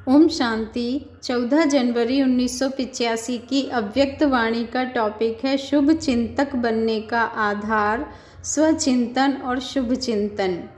ओम शांति। 14 जनवरी 1985 की अव्यक्त वाणी का टॉपिक है शुभ चिंतक बनने का आधार, स्वचिंतन और शुभ चिंतन।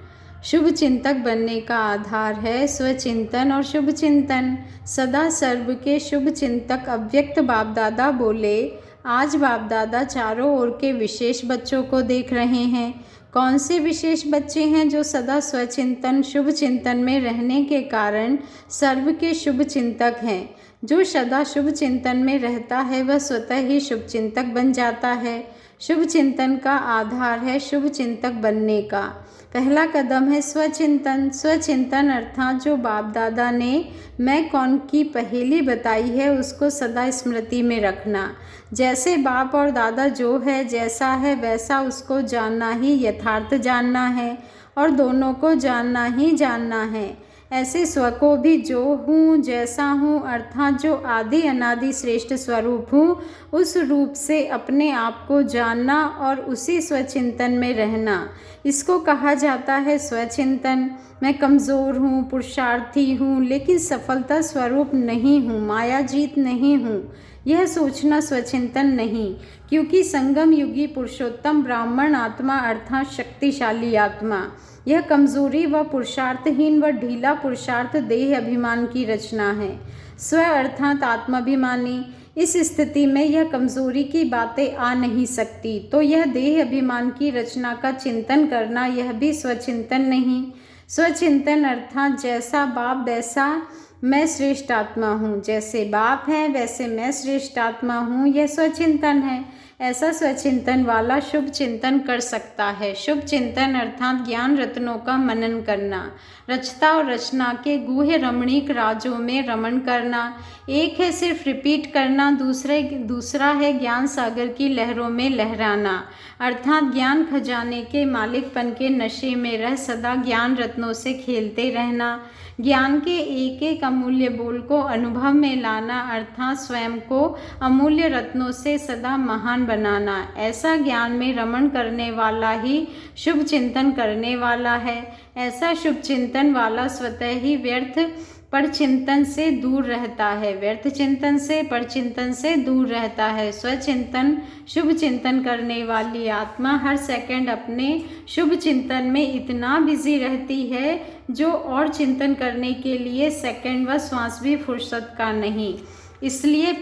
शुभ चिंतक बनने का आधार है स्वचिंतन और शुभ चिंतन। सदा सर्व के शुभ चिंतक अव्यक्त बाप दादा बोले, आज बाप दादा चारों ओर के विशेष बच्चों को देख रहे हैं। कौन से विशेष बच्चे हैं जो सदा स्वचिंतन शुभ चिंतन में रहने के कारण सर्व के शुभ चिंतक हैं। जो सदा शुभ चिंतन में रहता है वह स्वतः ही शुभ चिंतक बन जाता है। शुभ चिंतन का आधार है शुभ चिंतक बनने का। पहला कदम है स्वचिंतन। स्वचिंतन अर्थात जो बाप दादा ने मैं कौन की पहेली बताई है उसको सदा स्मृति में रखना। जैसे बाप और दादा जो है जैसा है वैसा उसको जानना ही यथार्थ जानना है और दोनों को जानना ही जानना है। ऐसे स्व को भी जो हूँ जैसा हूँ अर्थात जो आदि अनादि श्रेष्ठ स्वरूप हूँ उस रूप से अपने आप को जानना और उसी स्वचिंतन में रहना, इसको कहा जाता है स्वचिंतन। मैं कमज़ोर हूँ, पुरुषार्थी हूँ, लेकिन सफलता स्वरूप नहीं हूँ, माया जीत नहीं हूँ, यह सोचना स्वचिंतन नहीं। क्योंकि संगम युगी पुरुषोत्तम ब्राह्मण आत्मा अर्थात शक्तिशाली आत्मा, यह कमजोरी व पुरुषार्थहीन व ढीला पुरुषार्थ देह अभिमान की रचना है। स्व अर्थात आत्माभिमानी, इस स्थिति में यह कमजोरी की बातें आ नहीं सकती, तो यह देह अभिमान की रचना का चिंतन करना यह भी स्वचिंतन नहीं। स्वचिंतन अर्थात जैसा बाप वैसा मैं श्रेष्ठ आत्मा हूँ, जैसे बाप है वैसे मैं श्रेष्ठ आत्मा हूँ, यह स्वचिंतन है। ऐसा स्वचिंतन वाला शुभ चिंतन कर सकता है। शुभ चिंतन अर्थात ज्ञान रत्नों का मनन करना, रचता और रचना के गूढ़ रमणीक राजों में रमण करना। एक है सिर्फ रिपीट करना, दूसरा है ज्ञान सागर की लहरों में लहराना, अर्थात ज्ञान खजाने के मालिकपन के नशे में रह सदा ज्ञान रत्नों से खेलते रहना। ज्ञान के एक एक अमूल्य बोल को अनुभव में लाना अर्थात स्वयं को अमूल्य रत्नों से सदा महान बनाना। ऐसा ज्ञान में रमण करने वाला ही शुभ चिंतन करने वाला है। ऐसा शुभ चिंतन वाला स्वतः ही व्यर्थ परचिंतन से दूर रहता है, व्यर्थ चिंतन से परचिंतन से दूर रहता है। स्वचिंतन शुभ चिंतन करने वाली आत्मा हर सेकंड अपने शुभ चिंतन में इतना बिजी रहती है जो और चिंतन करने के लिए सेकंड व श्वास भी फुर्सत का नहीं। इसलिए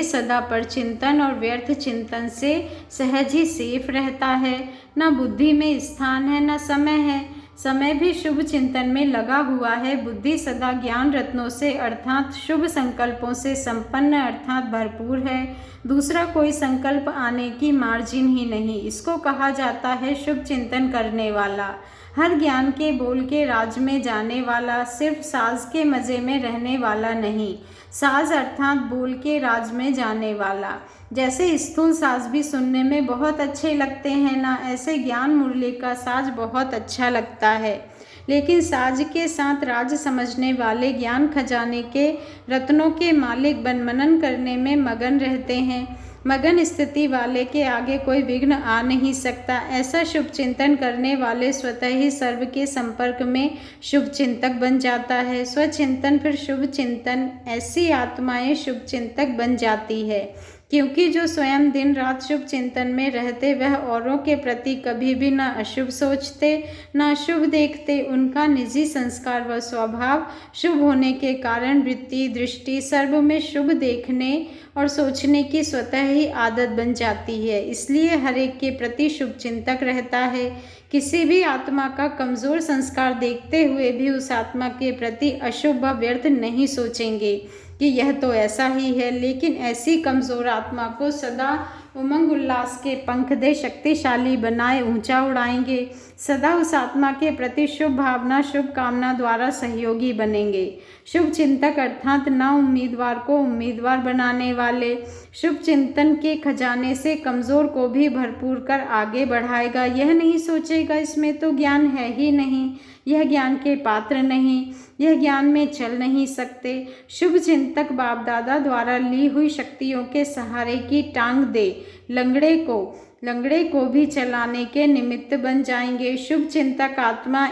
सदा परचिंतन और व्यर्थ चिंतन से सहज ही सेफ रहता है। न बुद्धि में स्थान है न समय है, समय भी शुभ चिंतन में लगा हुआ है। बुद्धि सदा ज्ञान रत्नों से अर्थात शुभ संकल्पों से संपन्न अर्थात भरपूर है। दूसरा कोई संकल्प आने की मार्जिन ही नहीं, इसको कहा जाता है शुभ चिंतन करने वाला। हर ज्ञान के बोल के राज में जाने वाला, सिर्फ साज के मज़े में रहने वाला नहीं, साज अर्थात बोल के राज में जाने वाला। जैसे स्थूल साज भी सुनने में बहुत अच्छे लगते हैं ना, ऐसे ज्ञान मुरली का साज बहुत अच्छा लगता है, लेकिन साज के साथ राज समझने वाले ज्ञान खजाने के रत्नों के मालिक बन मनन करने में मगन रहते हैं। मगन स्थिति वाले के आगे कोई विघ्न आ नहीं सकता। ऐसा शुभ चिंतन करने वाले स्वतः ही सर्व के संपर्क में शुभ चिंतक बन जाता है। स्वचिंतन फिर शुभ चिंतन, ऐसी आत्माएं शुभ चिंतक बन जाती है क्योंकि जो स्वयं दिन रात शुभ चिंतन में रहते वह औरों के प्रति कभी भी न अशुभ सोचते न अशुभ देखते। उनका निजी संस्कार व स्वभाव शुभ होने के कारण वृत्ति दृष्टि सर्व में शुभ देखने और सोचने की स्वतः ही आदत बन जाती है। इसलिए हर एक के प्रति शुभ चिंतक रहता है। किसी भी आत्मा का कमज़ोर संस्कार देखते हुए भी उस आत्मा के प्रति अशुभ व व्यर्थ नहीं सोचेंगे कि यह तो ऐसा ही है, लेकिन ऐसी कमज़ोर आत्मा को सदा उमंग उल्लास के पंख दे शक्तिशाली बनाए ऊंचा उड़ाएंगे। सदा उस आत्मा के प्रति शुभ भावना शुभ कामना द्वारा सहयोगी बनेंगे। शुभ चिंतक अर्थात ना उम्मीदवार को उम्मीदवार बनाने वाले, शुभ चिंतन के खजाने से कमज़ोर को भी भरपूर कर आगे बढ़ाएगा। यह नहीं सोचेगा इसमें तो ज्ञान है ही नहीं, यह ज्ञान के पात्र नहीं, यह ज्ञान में चल नहीं सकते। शुभ चिंतक बाप दादा द्वारा ली हुई शक्तियों के सहारे की टांग दे लंगड़े को लंगड़े को भी चलाने के निमित्त बन जाएंगे। शुभ चिंतक आत्मा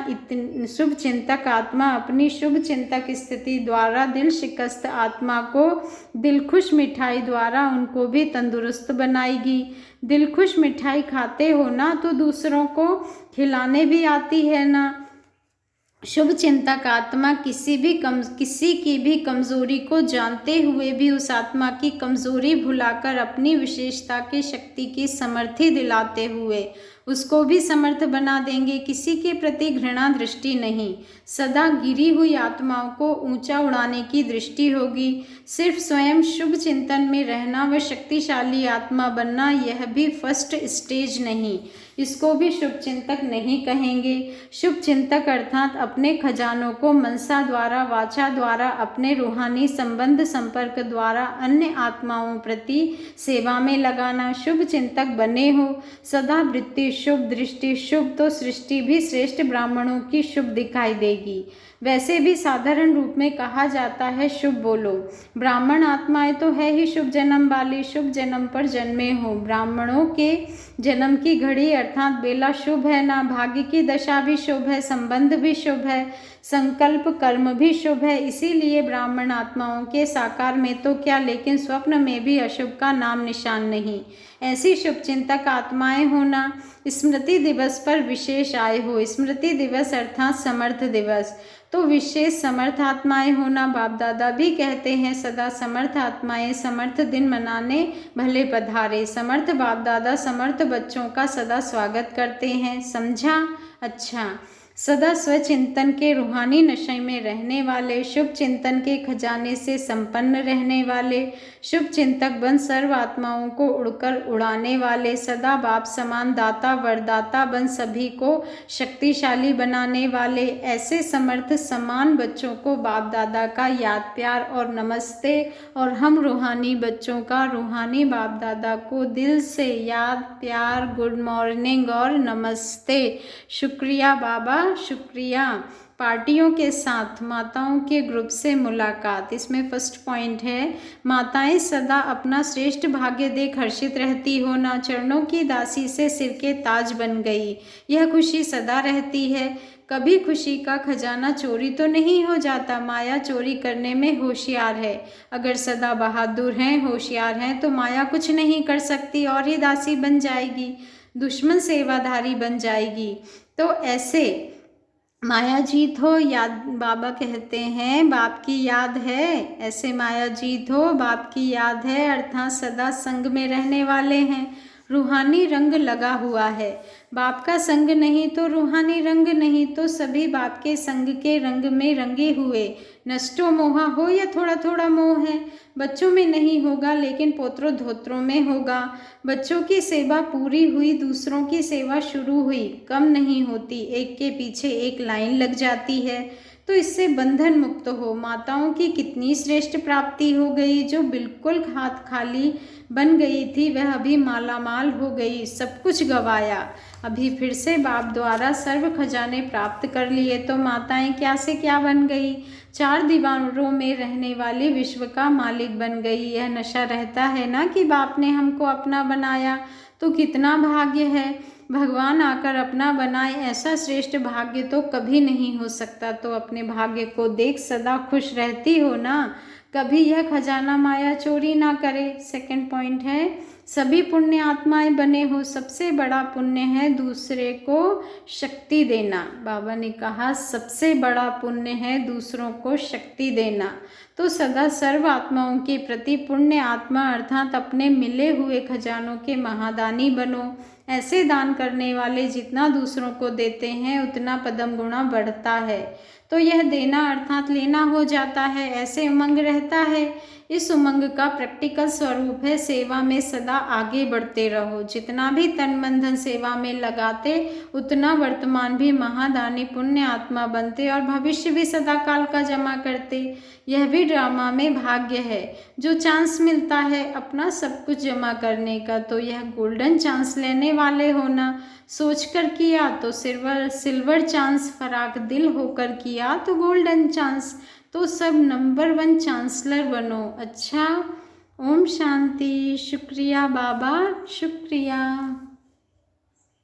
अपनी शुभ चिंतक स्थिति द्वारा दिल शिकस्त आत्मा को दिलखुश मिठाई द्वारा उनको भी तंदुरुस्त बनाएगी। दिलखुश मिठाई खाते हो ना तो दूसरों को खिलाने भी आती है ना। शुभ चिंतक आत्मा किसी की भी कमजोरी को जानते हुए भी उस आत्मा की कमजोरी भुलाकर अपनी विशेषता की शक्ति की समर्थी दिलाते हुए उसको भी समर्थ बना देंगे। किसी के प्रति घृणा दृष्टि नहीं, सदा गिरी हुई आत्माओं को ऊंचा उड़ाने की दृष्टि होगी। सिर्फ स्वयं शुभ चिंतन में रहना व शक्तिशाली आत्मा बनना यह भी फर्स्ट स्टेज नहीं, इसको भी शुभ चिंतक नहीं कहेंगे। शुभ चिंतक अर्थात अपने खजानों को मनसा द्वारा वाचा द्वारा अपने रूहानी संबंध संपर्क द्वारा अन्य आत्माओं प्रति सेवा में लगाना। शुभ चिंतक बने हो, सदा वृत्ति शुभ, दृष्टि शुभ, तो सृष्टि भी श्रेष्ठ ब्राह्मणों की शुभ दिखाई देगी। वैसे भी साधारण रूप में कहा जाता है शुभ बोलो। ब्राह्मण आत्माएं तो है ही शुभ जन्म वाली, शुभ जन्म पर जन्मे हो। ब्राह्मणों के जन्म की घड़ी अर्थात बेला शुभ है ना। भाग्य की दशा भी शुभ है, संबंध भी शुभ है, संकल्प कर्म भी शुभ है। इसीलिए ब्राह्मण आत्माओं के साकार में तो क्या लेकिन स्वप्न में भी अशुभ का नाम निशान नहीं। ऐसी शुभ चिंतक आत्माएं होना। स्मृति दिवस पर विशेष आए हो। स्मृति दिवस अर्थात समर्थ दिवस, तो विशेष समर्थ आत्माएं होना। बाप दादा भी कहते हैं सदा समर्थ आत्माएं समर्थ दिन मनाने भले पधारे। समर्थ बाप दादा समर्थ बच्चों का सदा स्वागत करते हैं। समझा? अच्छा। सदा स्वचिंतन के रूहानी नशे में रहने वाले, शुभ चिंतन के खजाने से संपन्न रहने वाले, शुभ चिंतक बन सर्व आत्माओं को उड़कर उड़ाने वाले, सदा बाप समान दाता वरदाता बन सभी को शक्तिशाली बनाने वाले, ऐसे समर्थ समान बच्चों को बाप दादा का याद प्यार और नमस्ते। और हम रूहानी बच्चों का रूहानी बाप दादा को दिल से याद प्यार, गुड मॉर्निंग और नमस्ते। शुक्रिया बाबा, शुक्रिया। पार्टियों के साथ माताओं के ग्रुप से मुलाकात। इसमें फर्स्ट पॉइंट है, माताएं सदा अपना श्रेष्ठ भाग्य देख हर्षित रहती हो ना। चरणों की दासी से सिर के ताज बन गई, यह खुशी सदा रहती है। कभी खुशी का खजाना चोरी तो नहीं हो जाता। माया चोरी करने में होशियार है। अगर सदा बहादुर हैं, होशियार हैं तो माया कुछ नहीं कर सकती और ही दासी बन जाएगी, दुश्मन सेवाधारी बन जाएगी। तो ऐसे माया जीत हो, याद बाबा कहते हैं बाप की याद है, ऐसे माया जीत हो बाप की याद है अर्थात सदा संग में रहने वाले हैं। रूहानी रंग लगा हुआ है, बाप का संग नहीं तो रूहानी रंग नहीं, तो सभी बाप के संग के रंग में रंगे हुए। नष्टो मोहा हो या थोड़ा थोड़ा मोह है, बच्चों में नहीं होगा लेकिन पोत्रों धोत्रों में होगा। बच्चों की सेवा पूरी हुई, दूसरों की सेवा शुरू हुई, कम नहीं होती, एक के पीछे एक लाइन लग जाती है। तो इससे बंधन मुक्त हो। माताओं की कितनी श्रेष्ठ प्राप्ति हो गई, जो बिल्कुल हाथ खाली बन गई थी वह अभी मालामाल हो गई, सब कुछ गवाया, अभी फिर से बाप द्वारा सर्व खजाने प्राप्त कर लिए। तो माताएं क्या से क्या बन गई, चार दीवारों में रहने वाली विश्व का मालिक बन गई। यह नशा रहता है ना कि बाप ने हमको अपना बनाया, तो कितना भाग्य है। भगवान आकर अपना बनाए, ऐसा श्रेष्ठ भाग्य तो कभी नहीं हो सकता। तो अपने भाग्य को देख सदा खुश रहती हो ना, कभी यह खजाना माया चोरी ना करे। सेकंड पॉइंट है, सभी पुण्य आत्माएं बने हो, सबसे बड़ा पुण्य है दूसरे को शक्ति देना। बाबा ने कहा सबसे बड़ा पुण्य है दूसरों को शक्ति देना। तो सदा सर्व आत्माओं के प्रति पुण्य आत्मा अर्थात अपने मिले हुए खजानों के महादानी बनो। ऐसे दान करने वाले जितना दूसरों को देते हैं उतना पदम गुणा बढ़ता है। तो यह देना अर्थात लेना हो जाता है, ऐसे उमंग रहता है। इस उमंग का प्रैक्टिकल स्वरूप है सेवा में सदा आगे बढ़ते रहो। जितना भी तन मन धन सेवा में लगाते उतना वर्तमान भी महादानी पुण्य आत्मा बनते और भविष्य भी सदा काल का जमा करते। यह भी ड्रामा में भाग्य है, जो चांस मिलता है अपना सब कुछ जमा करने का, तो यह गोल्डन चांस लेने वाले होना। सोचकर किया तो सिल्वर चांस, फराक दिल होकर किया तो गोल्डन चांस। तो सब नंबर 1 चांसलर बनो। अच्छा, ओम शांति। शुक्रिया बाबा, शुक्रिया।